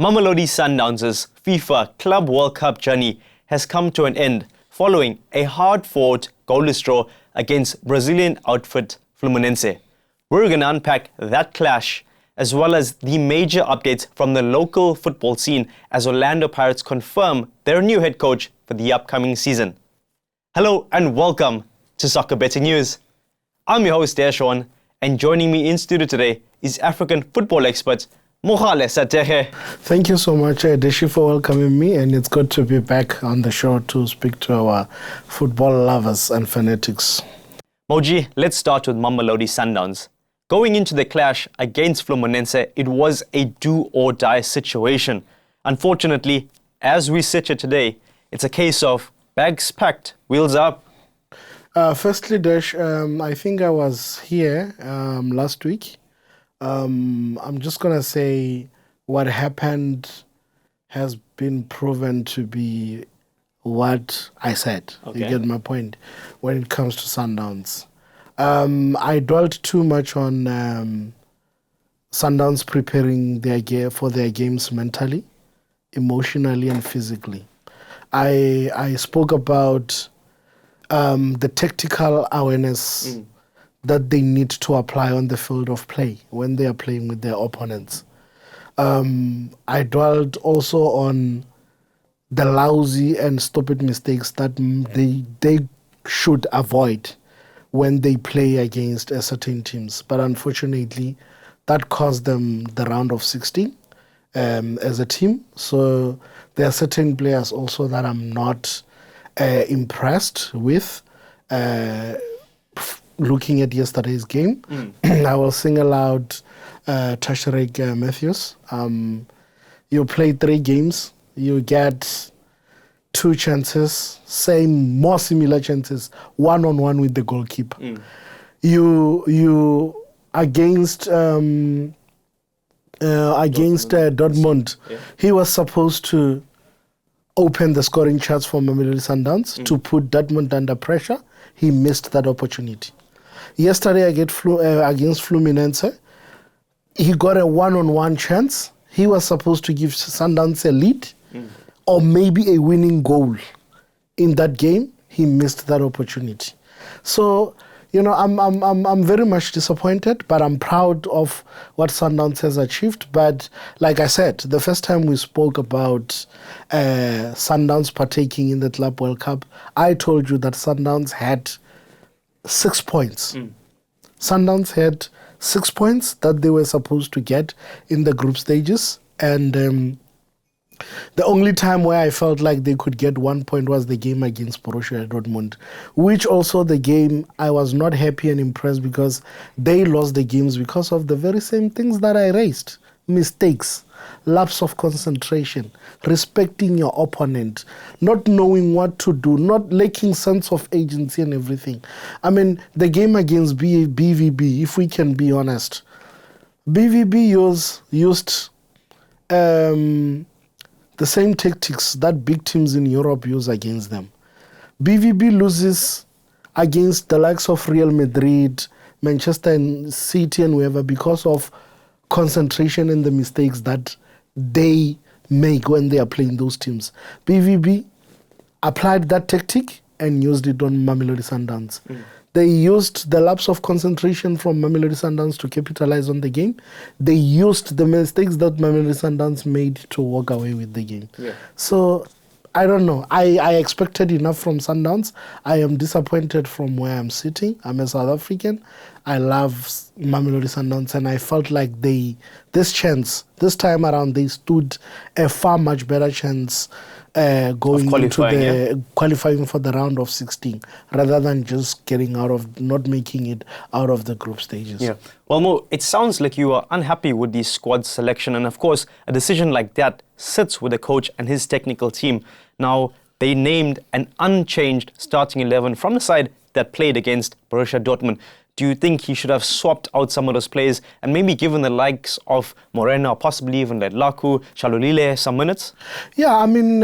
Mamelodi Sundowns' FIFA Club World Cup journey has come to an end following a hard-fought goalless draw against Brazilian outfit Fluminense. We're going to unpack that clash as well as the major updates from the local football scene as Orlando Pirates confirm their new head coach for the upcoming season. Hello and welcome to Soccer Betting News. I'm your host Deshaj, and joining me in studio today is African football expert Mogale Sathekge. Thank you so much, Deshi, for welcoming me, and it's good to be back on the show to speak to our football lovers and fanatics. Moji, let's start with Mamelodi Sundowns. Going into the clash against Fluminense, it was a do-or-die situation. Unfortunately, as we sit here today, it's a case of bags packed, wheels up. Firstly, Desh, I think I was here last week. I'm just going to say what happened has been proven to be what I said. Okay. You get my point when it comes to Sundowns. I dwelt too much on Sundowns preparing for their games mentally, emotionally and physically. I spoke about the tactical awareness that they need to apply on the field of play when they are playing with their opponents. I dwelled also on the lousy and stupid mistakes that they should avoid when they play against certain teams. But unfortunately, that cost them the round of 16 as a team. So there are certain players also that I'm not impressed with. Looking at yesterday's game, I will single out Tasharek Matthews. You play 3 games, you get 2 chances, more similar chances, one-on-one with the goalkeeper. You against Dortmund, he was supposed to open the scoring charts for Mamelodi Sundowns to put Dortmund under pressure. He missed that opportunity. Yesterday against Fluminense, he got a one-on-one chance. He was supposed to give Sundowns a lead or maybe a winning goal in that game. He missed that opportunity. So, I'm very much disappointed, but I'm proud of what Sundowns has achieved. But like I said, the first time we spoke about Sundowns partaking in the Club World Cup, I told you that Sundowns had 6 points. Sundowns had 6 points that they were supposed to get in the group stages. And the only time where I felt like they could get 1 point was the game against Borussia Dortmund, which also the game I was not happy and impressed because they lost the games because of the very same things that I raised. Mistakes, lapse of concentration, respecting your opponent, not knowing what to do, not lacking sense of agency and everything. I mean, the game against BVB, if we can be honest, BVB used the same tactics that big teams in Europe use against them. BVB loses against the likes of Real Madrid, Manchester City and whoever because of concentration and the mistakes that they make when they are playing those teams. BVB applied that tactic and used it on Mamelodi Sundowns. They used the lapse of concentration from Mamelodi Sundowns to capitalize on the game. They used the mistakes that Mamelodi Sundowns made to walk away with the game. So, I don't know. I expected enough from Sundowns. I am disappointed from where I'm sitting. I'm a South African. I love Mamelodi Sundowns, and I felt like this time around, they stood a far much better chance going into qualifying for the round of 16 rather than just not making it out of the group stages. Yeah. Well, Mo, it sounds like you are unhappy with the squad selection, and of course, a decision like that sits with the coach and his technical team. Now, they named an unchanged starting 11 from the side that played against Borussia Dortmund. Do you think he should have swapped out some of those players and maybe given the likes of Morena or possibly even Laku, Shalulile some minutes? Yeah, I mean,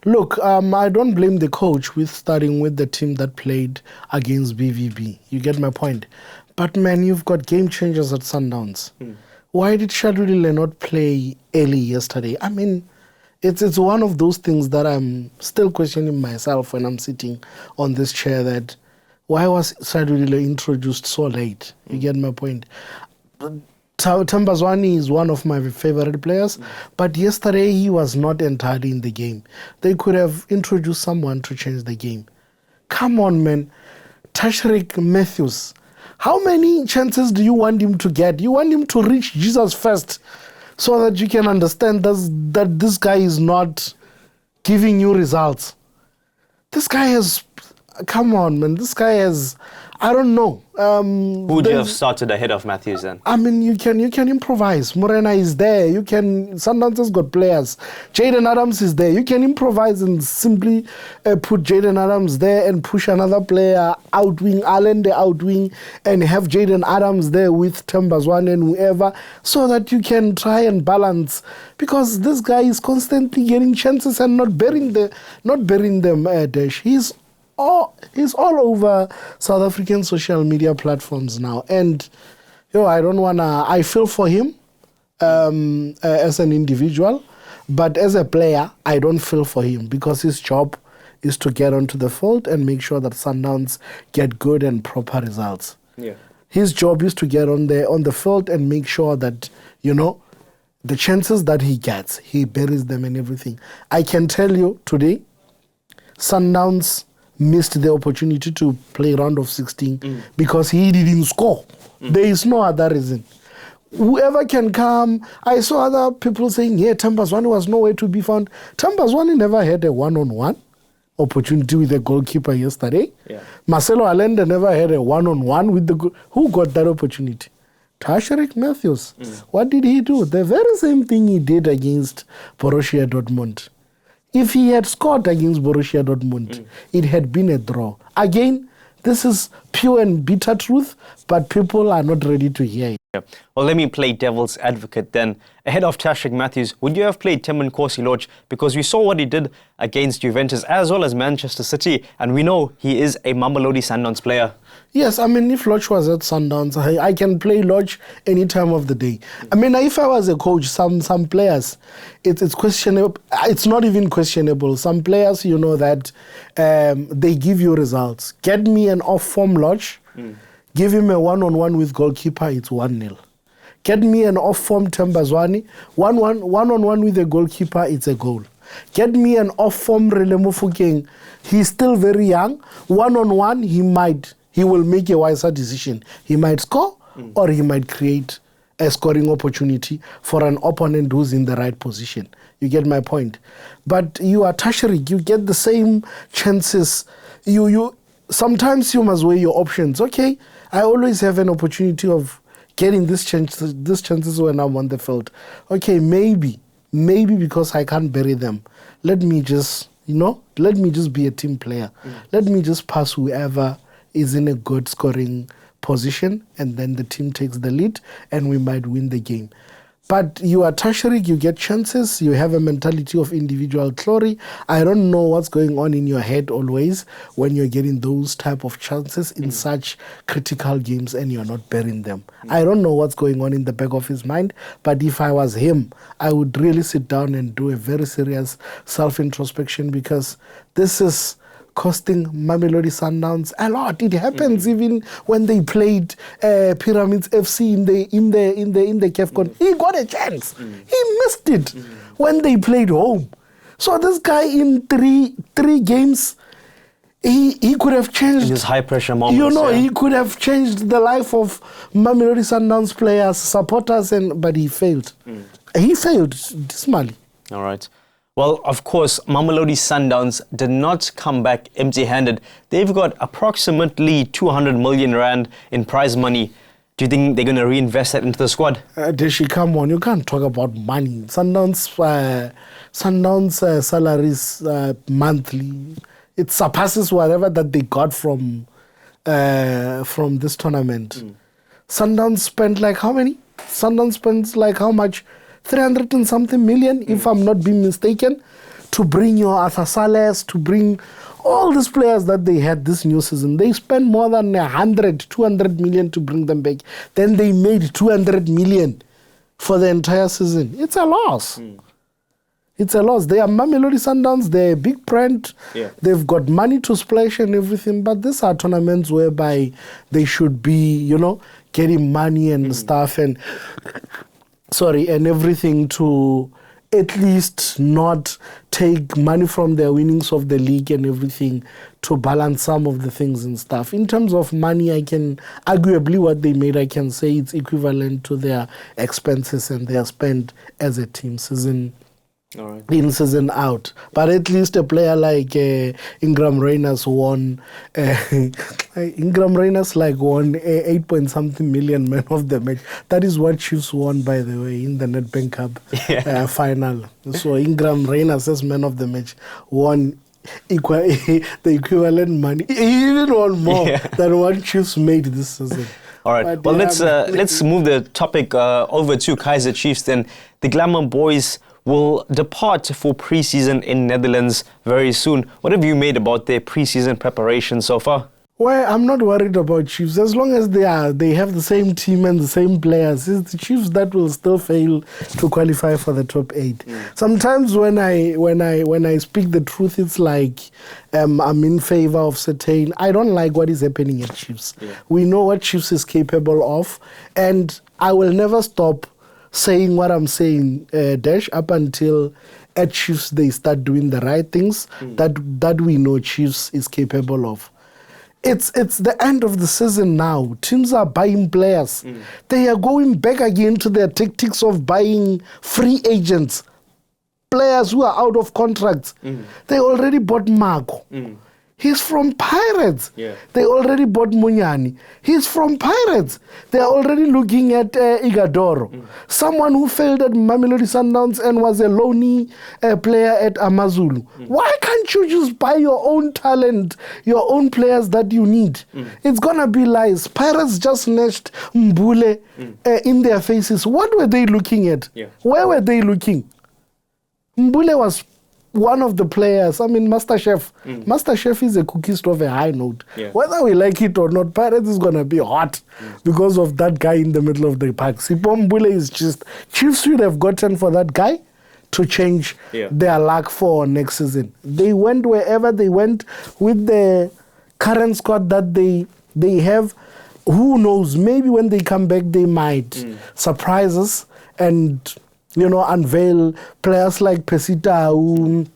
look, I don't blame the coach with starting with the team that played against BVB. You get my point. But, man, you've got game changers at Sundowns. why did Shadulile not play early yesterday? I mean, it's one of those things that I'm still questioning myself when I'm sitting on this chair, that why was Shadulile introduced so late? You get my point? Tambazwani is one of my favorite players, but yesterday he was not entirely in the game. They could have introduced someone to change the game. Come on, man. Tashreeq Matthews, how many chances do you want him to get? You want him to reach Jesus first so that you can understand that this guy is not giving you results. This guy has, come on, man. This guy has, I don't know. Who would you have started ahead of Matthews then? I mean, you can improvise. Morena is there. Sundowns has got players. Jaden Adams is there. You can improvise and simply put Jaden Adams there and push another player out wing, Allen the out wing, and have Jaden Adams there with Tambazwane and whoever, so that you can try and balance. Because this guy is constantly getting chances and not burying them. Dash. He's all over South African social media platforms now. And, I feel for him as an individual, but as a player, I don't feel for him, because his job is to get onto the field and make sure that Sundowns get good and proper results. Yeah. His job is to get on the field and make sure that, the chances that he gets, he buries them and everything. I can tell you today, Sundowns missed the opportunity to play round of 16 because he didn't score. There is no other reason. Whoever can come, I saw other people saying, Tambazwane was nowhere to be found. Tambazwane never had a one-on-one opportunity with the goalkeeper yesterday. Yeah. Marcelo Allende never had a one-on-one with the who got that opportunity? Tashreeq Matthews. What did he do? The very same thing he did against Borussia Dortmund. If he had scored against Borussia Dortmund, it had been a draw. Again, this is pure and bitter truth, but people are not ready to hear it. Yeah. Well, let me play devil's advocate then. Ahead of Tashreeq Matthews, would you have played Temmin Kosi-Lorch? Because we saw what he did against Juventus as well as Manchester City, and we know he is a Mamelodi Sundowns player. Yes, I mean, if Lorch was at Sundowns, I can play Lorch any time of the day. I mean, if I was a coach, some players, it's questionable. It's not even questionable. Some players, that they give you results. Get me an off-form Lorch, give him a one-on-one with goalkeeper, it's 1-0. Get me an off-form Tambazwane, one-on-one with the goalkeeper, it's a goal. Get me an off-form Relemo Fukeng. He's still very young. One-on-one, he will make a wiser decision. He might score or he might create a scoring opportunity for an opponent who's in the right position. You get my point. But you are Tashreeq, you get the same chances. Sometimes you must weigh your options. Okay, I always have an opportunity of getting these chances when I'm on the field. Okay, maybe because I can't bury them. Let me just be a team player. Let me just pass whoever is in a good scoring position, and then the team takes the lead and we might win the game. But you are Tashreeq, you get chances, you have a mentality of individual glory. I don't know what's going on in your head always when you're getting those type of chances in such critical games and you're not burying them. I don't know what's going on in the back of his mind, but if I was him, I would really sit down and do a very serious self-introspection, because this is costing Mamelodi Sundowns a lot. It happens even when they played Pyramids FC in the CAFCON. He got a chance. He missed it when they played home. So this guy in three games, he could have changed. In his high pressure moments. He could have changed the life of Mamelodi Sundowns players, supporters, but he failed. He failed dismally. All right. Well, of course, Mamelodi Sundowns did not come back empty-handed. They've got approximately 200 million rand in prize money. Do you think they're going to reinvest that into the squad? Deshi, come on, you can't talk about money. Sundowns salaries monthly, it surpasses whatever that they got from this tournament. Sundowns spent like how many? Sundowns spends like how much? 300 and something million, if I'm not being mistaken, to bring your Arthur Sales, to bring all these players that they had this new season. They spent more than 200 million to bring them back. Then they made 200 million for the entire season, it's a loss. It's a loss. They are Mamelodi Sundowns. They're a big brand. Yeah. They've got money to splash and everything. But these are tournaments whereby they should be, getting money and stuff and everything to at least not take money from their winnings of the league and everything to balance some of the things and stuff. In terms of money, I can arguably what they made, I can say it's equivalent to their expenses and their spend as a team season. All right. In season out, but at least a player like Ingram Reyners won. Ingram Reyners won 8-point-something million man of the match. That is what Chiefs won, by the way, in the Nedbank Cup final. So Ingram Reyners as man of the match won the equivalent money. He even won more than what Chiefs made this season. All right. Well, let's move the topic over to Kaizer Chiefs. Then the Glamour Boys will depart for pre-season in Netherlands very soon. What have you made about their pre-season preparation so far? Well, I'm not worried about Chiefs as long as they have the same team and the same players. It's the Chiefs that will still fail to qualify for the top 8. Sometimes when I speak the truth, it's like I'm in favor of certain. I don't like what is happening at Chiefs. We know what Chiefs is capable of, and I will never stop saying what I'm saying, Dash, up until at Chiefs they start doing the right things that we know Chiefs is capable of. It's the end of the season now. Teams are buying players. They are going back again to their tactics of buying free agents, players who are out of contracts. They already bought Marco. He's from Pirates. They already bought Munyani. He's from Pirates. They are already looking at Igadoro. Someone who failed at Mamelodi Sundowns and was a loanee player at Amazulu. Why can't you just buy your own talent, your own players that you need? It's going to be lies. Pirates just snatched Mbule in their faces. What were they looking at? Where were they looking? Mbule was one of the players, MasterChef. MasterChef is a cookie store of a high note. Whether we like it or not, Pirates is going to be hot because of that guy in the middle of the park. Sipho Mbule is just, Chiefs should have gotten for that guy to change their luck for next season. They went wherever they went with the current squad that they have. Who knows, maybe when they come back, they might surprise us and unveil players like Pesita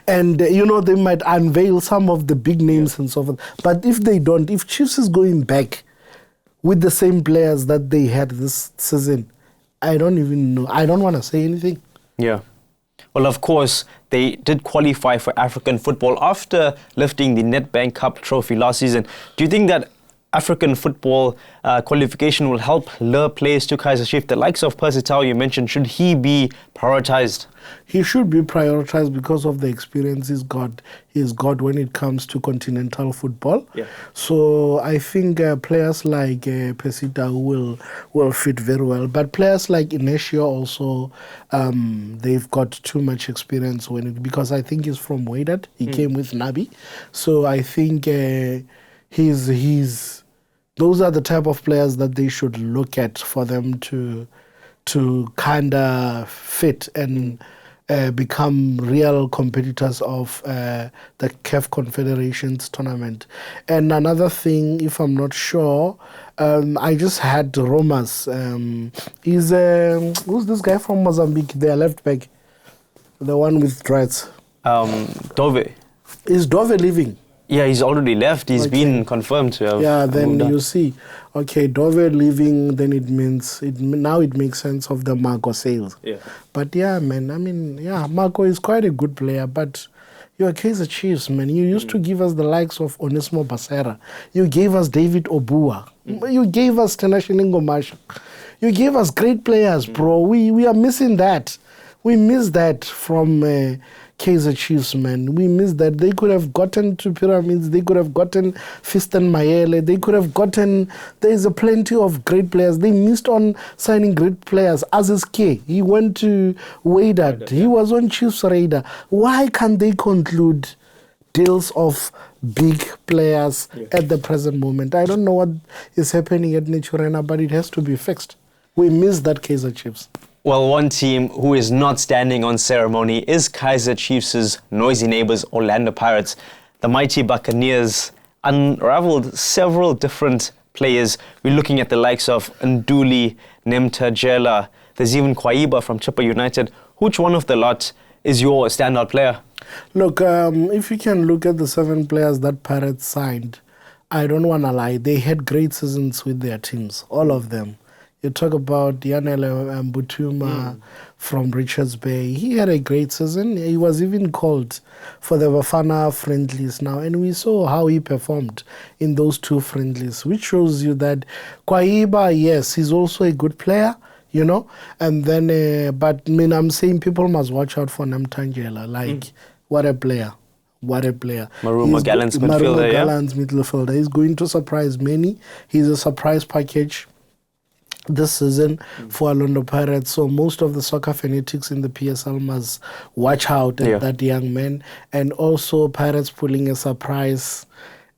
and they might unveil some of the big names and so forth. But if they don't, if Chiefs is going back with the same players that they had this season, I don't even know. I don't want to say anything. Yeah. Well, of course, they did qualify for African football after lifting the Nedbank Cup trophy last season. Do you think that African football qualification will help lure players to Kaizer Chiefs? The likes of Percy Tau you mentioned, should he be prioritized? He should be prioritized because of the experience he's got when it comes to continental football. So I think players like Percy Tau will fit very well. But players like Inesio also, they've got too much experience because I think he's from Wydad. He came with Nabi. So I think those are the type of players that they should look at for them to kind of fit and become real competitors of the CAF Confederations tournament. And another thing, if I'm not sure, I just had rumors. Who's this guy from Mozambique? Their left back, the one with dreads. Dove. Is Dove leaving? Yeah, he's already left. He's been confirmed to have. Yeah, then you see. Okay, Dove leaving, then it means now it makes sense of the Marco sales. But yeah, man, Marco is quite a good player, but you're Kaizer Chiefs, man. You used to give us the likes of Onesmo Basera. You gave us David Obua. You gave us Tenashilingo Masha. You gave us great players, bro. We are missing that. We miss that from Kaizer Chiefs, man. We miss that. They could have gotten to Pyramids. They could have gotten Fiston Mayele. They could have gotten... There's a plenty of great players. They missed on signing great players. Aziz K, he went to Wydad. He was on Chiefs' radar. Why can't they conclude deals of big players at the present moment? I don't know what is happening at Naturena, but it has to be fixed. We miss that Kaizer Chiefs. Well, one team who is not standing on ceremony is Kaizer Chiefs' noisy neighbours, Orlando Pirates. The mighty Buccaneers unraveled several different players. We're looking at the likes of Nduli, Nemtajela. There's even Kwaiba from Chippa United. Which one of the lot is your standout player? Look, if you can look at the 7 players that Pirates signed, I don't want to lie, they had great seasons with their teams, all of them. You talk about Yanele Mbutuma from Richards Bay. He had a great season. He was even called for the Bafana friendlies now, and we saw how he performed in those 2 friendlies, which shows you that Kwaiba, yes, he's also a good player, you know. And then, but I mean, I'm saying people must watch out for Nemtangela. Like, what a player. What a player. Marumo Gallant's midfielder, midfielder. He's going to surprise many. He's a surprise package this season for Orlando Pirates. So most of the soccer fanatics in the PSL must watch out at that young man. And also Pirates pulling a surprise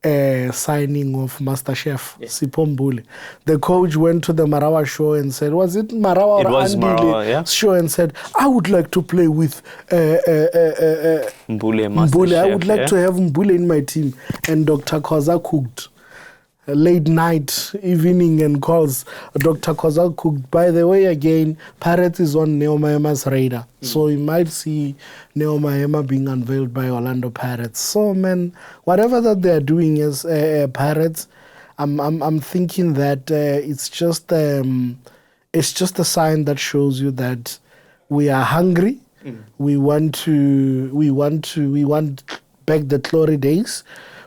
signing of Master Chef Sipho Mbule. The coach went to the Marawa show and said, was it Marawa or Andile show, and said, I would like to play with Mbule, Master Mbule. Chef, I would like to have Mbule in my team. And Dr. Koza cooked. Late night, evening and calls. Dr. Koza cooked. By the way, again, Pirates is on Neo Mahema's radar. So you might see Neo Mahema being unveiled by Orlando Pirates. So, man, whatever that they're doing as Pirates, I'm thinking that it's just a sign that shows you that we are hungry. We want back the glory days.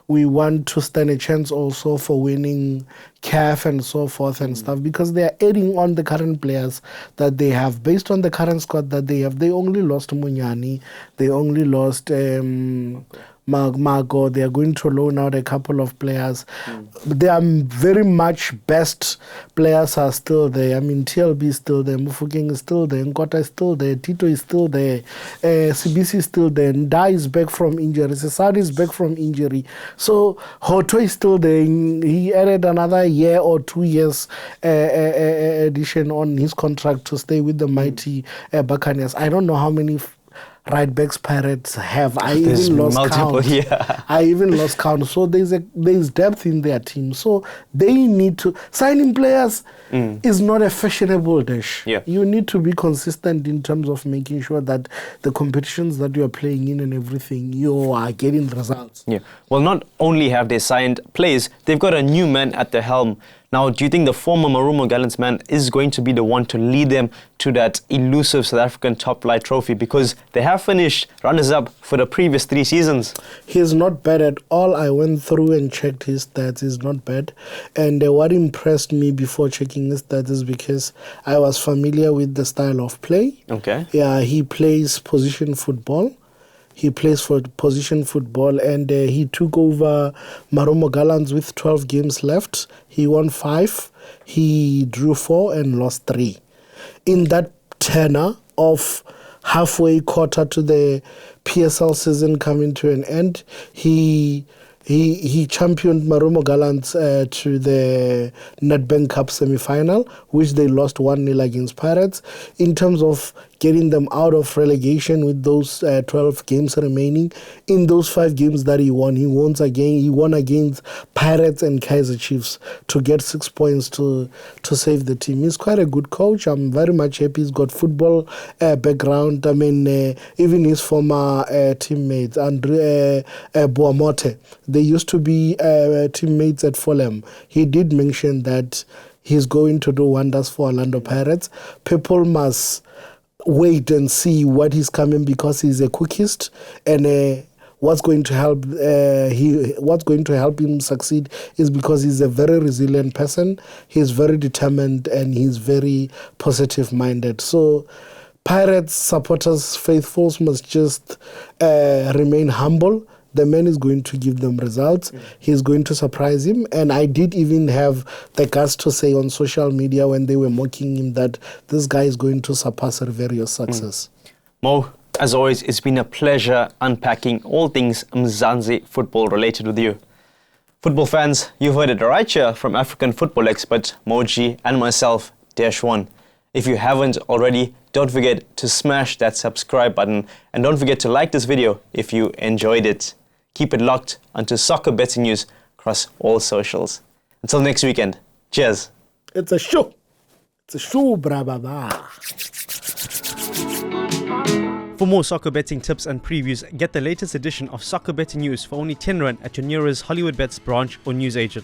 We want to stand a chance also for winning CAF and so forth and stuff, because they are adding on the current players that they have. Based on the current squad that they have, they only lost Munyani, they only lost Mago. They are going to loan out a couple of players. They are very much best players are still there. I mean, TLB is still there, Mufukeng is still there, Nkota is still there, Tito is still there, CBC is still there, Ndai is back from injury, Cesar is back from injury. So Hoto is still there. He added another year or 2 years addition on his contract to stay with the mighty Buccaneers. I don't know how many right backs Pirates have. I even lost count. I even lost count. So there's depth in their team. So they need to signing players is not a fashionable dish. You need to be consistent in terms of making sure that the competitions that you are playing in and everything, you are getting results. Well, not only have they signed players, they've got a new man at the helm. Now, do you think the former Marumo Gallants man is going to be the one to lead them to that elusive South African top flight trophy? Because they have finished runners-up for the previous 3 seasons. He's not bad at all. I went through and checked his stats. He's not bad. And what impressed me before checking his stats is because I was familiar with the style of play. Yeah, he plays position football. He plays for position football, and he took over Marumo Gallants with 12 games left. He won 5, he drew 4 and lost 3. In that tenor of halfway quarter to the PSL season coming to an end, he championed Marumo Gallants to the Nedbank Cup semi-final, which they lost 1-0 against Pirates. In terms of getting them out of relegation with those 12 games remaining, in those 5 games that he won against Pirates and Kaizer Chiefs to get 6 points to save the team. He's quite a good coach. I'm very much happy. He's got football background. I mean, even his former teammates, Andre Boamote, they used to be teammates at Fulham. He did mention that he's going to do wonders for Orlando Pirates. People must wait and see what he's coming, because he's a cookist, and what's going to help him succeed is because he's a very resilient person. He's very determined and he's very positive minded. So Pirates supporters, faithfuls must just remain humble. The man is going to give them results. He's going to surprise him. And I did even have the guts to say on social media when they were mocking him that this guy is going to surpass Riverios' success. Mo, as always, it's been a pleasure unpacking all things Mzansi football related with you. Football fans, you've heard it right here from African football expert Moji and myself, Deshaj. If you haven't already, don't forget to smash that subscribe button and don't forget to like this video if you enjoyed it. Keep it locked onto soccer betting news across all socials. Until next weekend, cheers. It's a show. It's a show, brah. For more soccer betting tips and previews, get the latest edition of Soccer Betting News for only 10 Rand at your nearest Hollywood Bets branch or newsagent.